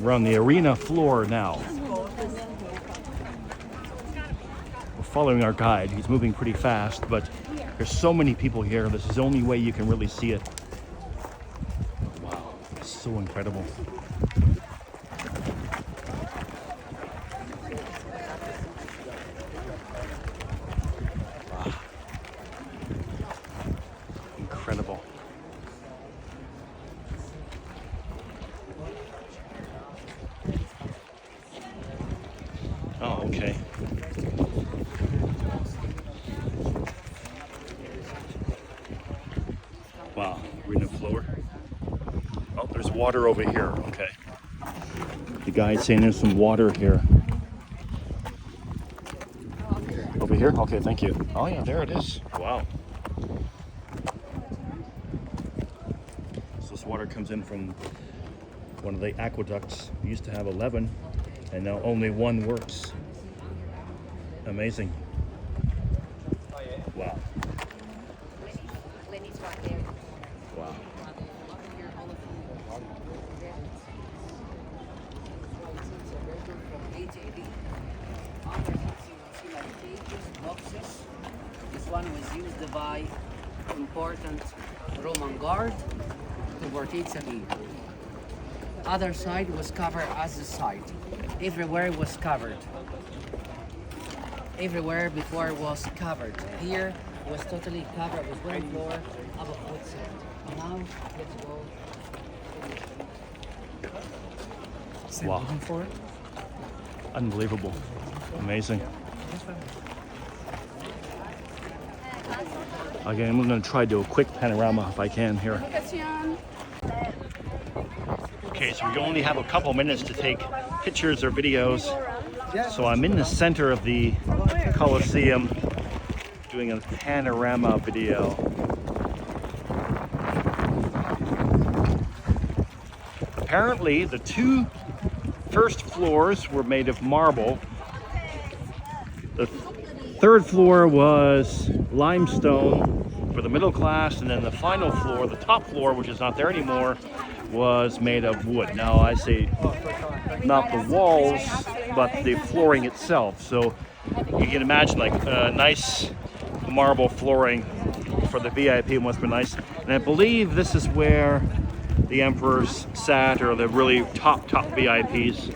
We're on the arena floor now. We're following our guide. He's moving pretty fast, but there's so many people here. This is the only way you can really see it. Wow, it's so incredible. Wow. Incredible. Oh, okay. Wow, arena floor. Oh, there's water over here. Okay. The guy's saying there's some water here. Over here? Okay, thank you. Oh yeah, there it is. Wow. So this water comes in from one of the aqueducts. We used to have 11, and now only one works. Amazing. Wow. Wow. This one was used by important Roman guard to protect Amir. Other side was covered as the side. Everywhere was covered. Everywhere before was covered. Here was totally covered with one floor above wood sand. Now let's go. Wow. Unbelievable. Amazing. Again, I'm going to try to do a quick panorama if I can here. Okay, so we only have a couple minutes to take pictures or videos. So I'm in the center of the Colosseum doing a panorama video. Apparently, the two first floors were made of marble. The third floor was limestone for the middle class, and then the final floor, the top floor, which is not there anymore, was made of wood. Now I say not the walls, but the flooring itself. So you can imagine like a nice marble flooring for the VIP must be nice. And I believe this is where the emperors sat, or the really top VIPs.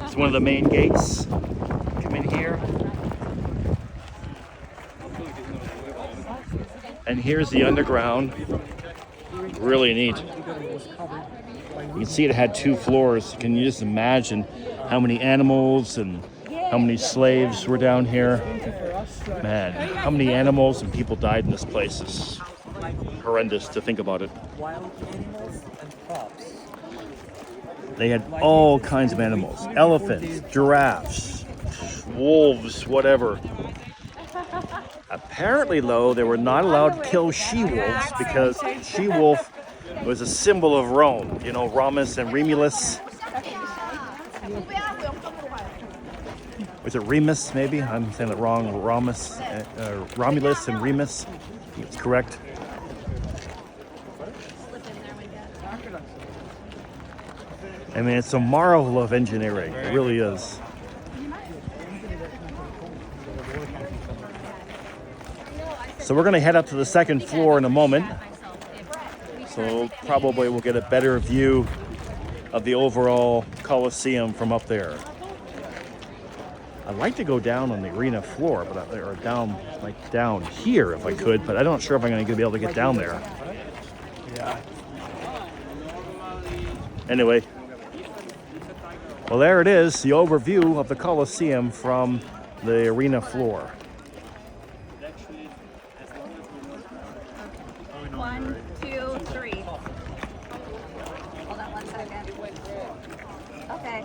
It's one of the main gates. Come in here. And here's the underground. Really neat. You can see it had two floors. Can you just imagine how many animals and how many slaves were down here? Man, how many animals and people died in this place is horrendous to think about it. Wild animals and crops. They had all kinds of animals. Elephants, giraffes, wolves, whatever. Apparently, though, they were not allowed to kill she-wolves because she-wolf was a symbol of Rome. You know, Romulus and Remus. Was it Remus, maybe? I'm saying it wrong. Romulus and Remus. I think it's correct. I mean, it's a marvel of engineering. It really is. So we're going to head up to the second floor in a moment. So probably we'll get a better view of the overall Colosseum from up there. I'd like to go down on the arena floor, but or down here if I could, but I'm not sure if I'm going to be able to get down there. Yeah. Anyway, well, there it is, the overview of the Colosseum from the arena floor. 1, 2, 3. Hold on 1 second. Okay.